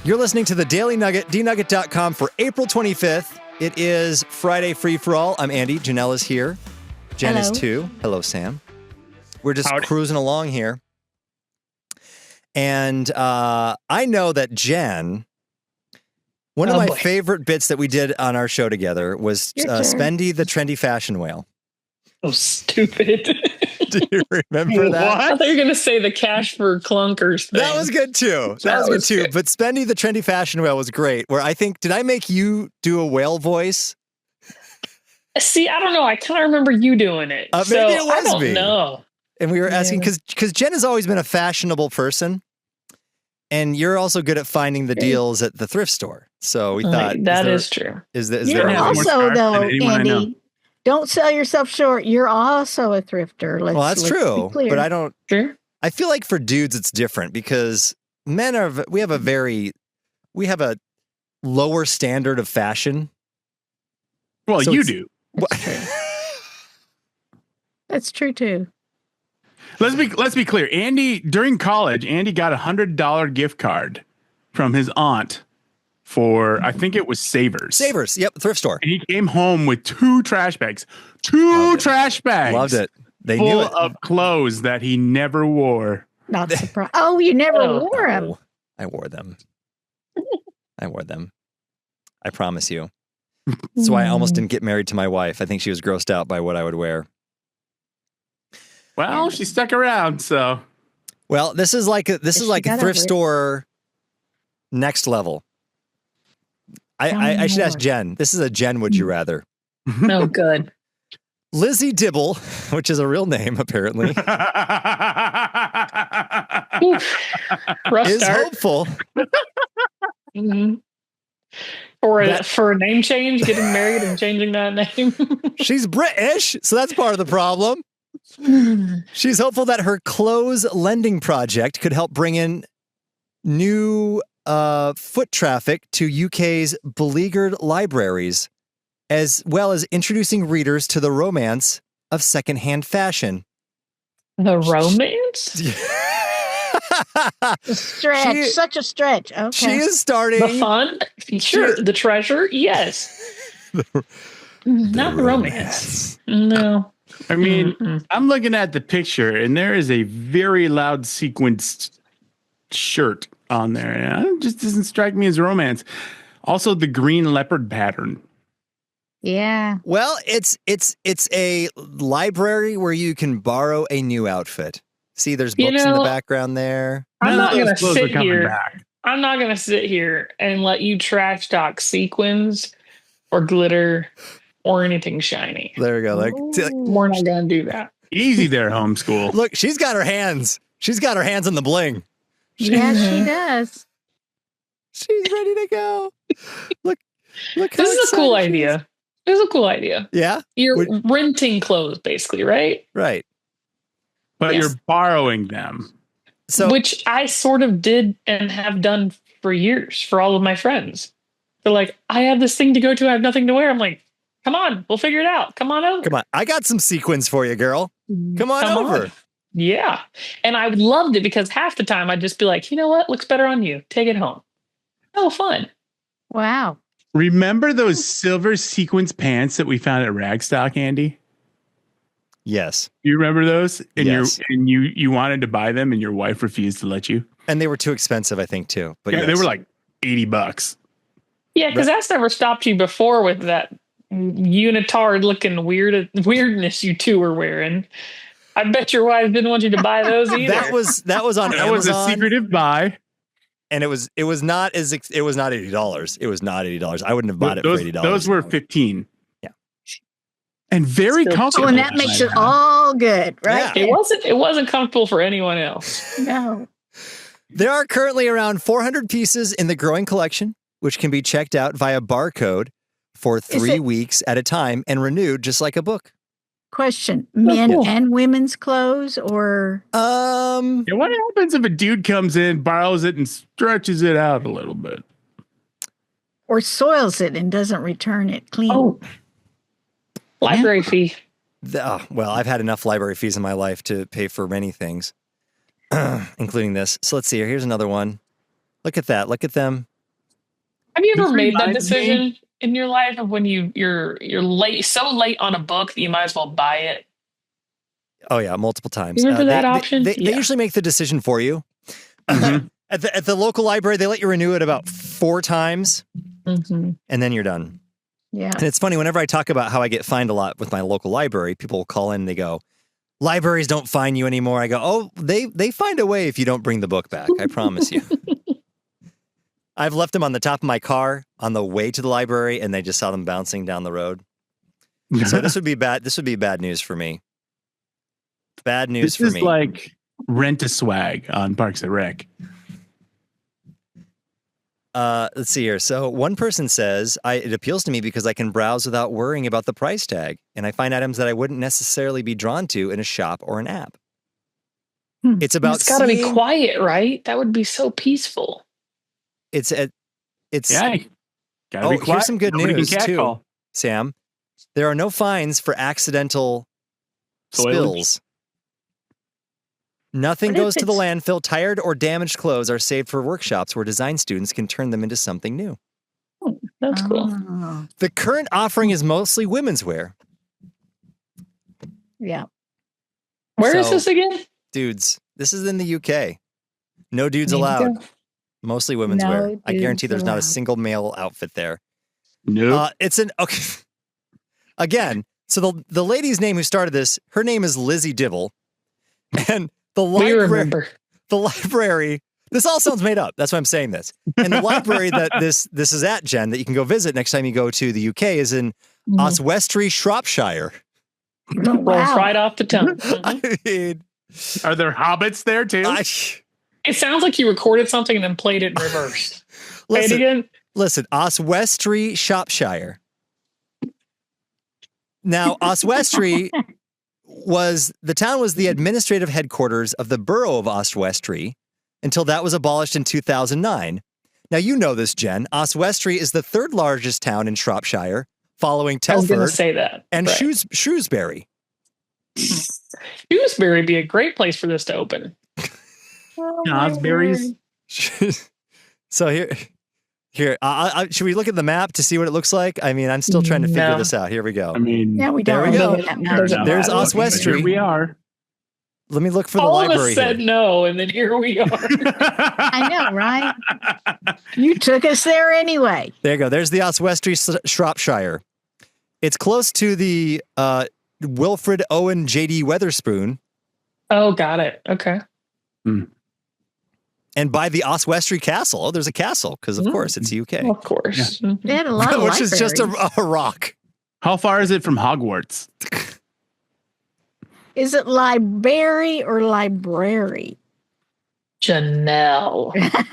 You're listening to the Daily Nugget, dnugget.com for April 25th. It is Friday Free for All. I'm Andy. Janelle is here. Jenn is too. Hello, Sam. We're just cruising along here. And I know that Jenn, one of my favorite bits that we did on our show together was Spendy the Trendy Fashion Whale. Oh, stupid. Do you remember that? What? I thought you were going to say the cash for clunkers thing. That was good too. That was good too. But Spendy the Trendy Fashion Whale was great. Where I think, did I make you do a whale voice? See, I don't know. I kind of remember you doing it. Maybe it was I don't me. know. And we were asking, because Jenn has always been a fashionable person. And you're also good at finding the deals at the thrift store. So we thought that is true. You're also, though, Andy, don't sell yourself short. You're also a thrifter. Well, that's true. But I don't. Sure. I feel like for dudes, it's different because men we have a lower standard of fashion. Well, so you do. That's true too. Let's be clear. During college, Andy got $100 gift card from his aunt for, I think it was Savers. Savers, yep, thrift store. And he came home with two trash bags. Two trash bags. Loved it. They full knew it. Of clothes that he never wore. Not surprised. Oh, you never wore them. I wore them. I promise you. That's why I almost didn't get married to my wife. I think she was grossed out by what I would wear. Well, she stuck around, so. Well, this is like a thrift store next level. I should ask Jenn. This is a Jenn Would You Rather. Oh, good. Lizzie Dibble, which is a real name, apparently, is hopeful. Mm-hmm. For a name change, getting married and changing that name. She's British, so that's part of the problem. She's hopeful that her clothes lending project could help bring in new foot traffic to UK's beleaguered libraries, as well as introducing readers to the romance of secondhand fashion. The romance? Such a stretch. Okay. She is starting. The fun? Sure. The treasure? Yes. Not the romance. No. I mean, I'm looking at the picture, and there is a very loud sequenced shirt on there. And it just doesn't strike me as romance. Also, the green leopard pattern. Yeah. Well, it's a library where you can borrow a new outfit. See, there's books in the background there. I'm not going to sit here. I'm not going to sit here and let you trash talk sequins or glitter or anything shiny. There we go. We're not going to do that. Easy there, homeschool. Look, she's got her hands. She's got her hands on the bling. Yeah, she does. She's ready to go. Look. This is a cool idea. This is a cool idea. Yeah? You're renting clothes, basically, right? Right. But you're borrowing them. Which I sort of did and have done for years for all of my friends. They're like, I have this thing to go to. I have nothing to wear. I'm like, come on, we'll figure it out. Come on over. Come on. I got some sequins for you, girl. Come on over. Yeah. And I loved it because half the time I'd just be like, you know what? Looks better on you. Take it home. Oh, fun. Wow. Remember those silver sequins pants that we found at Ragstock, Andy? Yes. You remember those? And yes. you wanted to buy them and your wife refused to let you? And they were too expensive, I think, too. But yeah, they were like $80. Yeah, because that's never stopped you before with that unitard looking weirdness you two were wearing. I bet your wife didn't want you to buy those either. that was on Amazon. That was a secretive buy. And it was not $80. It was not $80. I wouldn't have bought it for $80. Those were $15. Yeah. And very comfortable. Oh, and that makes it all good, right? Yeah. It wasn't comfortable for anyone else. No. There are currently around 400 pieces in the growing collection, which can be checked out via barcode for 3 weeks at a time and renewed just like a book. Question: men and women's clothes, or Yeah, what happens if a dude comes in, borrows it, and stretches it out a little bit, or soils it and doesn't return it clean? Oh, library fee. Well, I've had enough library fees in my life to pay for many things, including this. So let's see here. Here's another one. Look at that. Look at them. Have you ever This made that reminds me- decision in your life of when you're late, so late on a book that you might as well buy it? Oh yeah, multiple times. You remember that they, option? They usually make the decision for you. Mhm. At the local library, they let you renew it about 4 times, Mm-hmm. and then you're done. Yeah. And it's funny, whenever I talk about how I get fined a lot with my local library, people will call in and they go, libraries don't fine you anymore. I go, oh, they find a way if you don't bring the book back. I promise you. I've left them on the top of my car on the way to the library, and they just saw them bouncing down the road. So this would be bad. This would be bad news for me. Bad news for This me. is like Rent a Swag on Parks and Rec. Let's see here. So one person says, it appeals to me because I can browse without worrying about the price tag, and I find items that I wouldn't necessarily be drawn to in a shop or an app. It's about It's got to be quiet, right? That would be so peaceful. It's Yeah, gotta be quiet. Here's some good Nobody can news too, catcall. Sam. There are no fines for accidental Spoilage. spills. Nothing What if goes to the it's- landfill. Tired or damaged clothes are saved for workshops where design students can turn them into something new. That's cool. Oh, The current offering is mostly women's wear. yeah. Where is So- this again? Dudes, this is in the UK. No dudes There you allowed. go. Mostly women's No wear. I guarantee dudes there's not a allowed. single male outfit there. Nope. It's an okay. Again, so the lady's name who started this, her name is Lizzie Dibble, and the We library, remember. the library. This all sounds made up. That's why I'm saying this. And the library that this is at, Jen, that you can go visit next time you go to the UK, is in Oswestry, Shropshire. Oh, Rolls wow. right off the tongue. Mhm. I mean, Are there hobbits there too? It sounds like you recorded something and then played it in reverse. Say it again. Listen, Oswestry, Shropshire. Now, Oswestry was the administrative headquarters of the borough of Oswestry until that was abolished in 2009. Now, you know this, Jen. Oswestry is the 3rd largest town in Shropshire, following I was going to Telford say that. and Right. Shrewsbury. Shrewsbury would be a great place for this to open. Osberries. So here, should we look at the map to see what it looks like? I mean, I'm still trying to figure No. this out. Here we go. I mean, Yeah, we There don't we go. know that fair much. enough. There's But Oswestry. Here we are. Let me look for the All of library us said here. no, and then here we are. I know, right? You took us there anyway. There you go. There's the Oswestry, Shropshire. It's close to the Wilfred Owen J.D. Weatherspoon, Oh, got it. Okay. and by the Oswestry Castle. Oh, there's a castle because, of course, it's UK, Of course. Mhm. They had a lot of which is just libraries. a rock. How far is it from Hogwarts? Is it library or library? Janelle,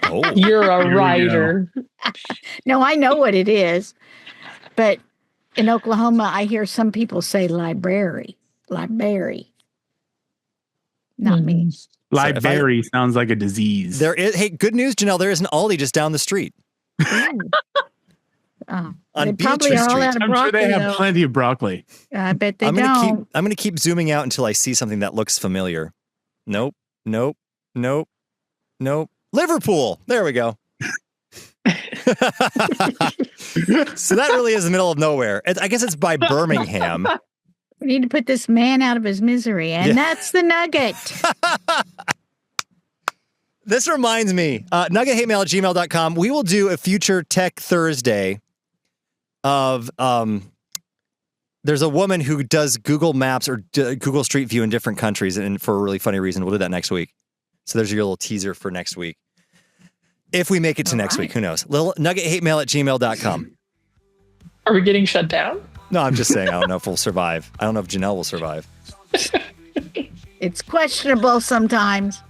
Oh, you're Here a we writer. No, I know what it is, but in Oklahoma, I hear some people say library. Library. Not me. Library sounds like a disease. there is. Hey, good news, Janelle. There is an Aldi just down the street Oh, on they probably Beatrice are all Street. out of I'm sure broccoli. they have though. plenty of broccoli. I bet they I'm don't. gonna keep zooming out until I see something that looks familiar. Nope. Liverpool. There we go. So that really is the middle of nowhere. I guess it's by Birmingham. We need to put this man out of his misery, and Yeah. that's the Nugget. This reminds me, nuggethatemail@gmail.com. We will do a future Tech Thursday of, there's a woman who does Google Maps or Google Street View in different countries, and for a really funny reason. We'll do that next week. So there's your little teaser for next week. If we make it to next week, who knows? Little nuggethatemail@gmail.com. Are we getting shut down? No, I'm just saying, I don't know if we'll survive. I don't know if Janelle will survive. It's questionable sometimes.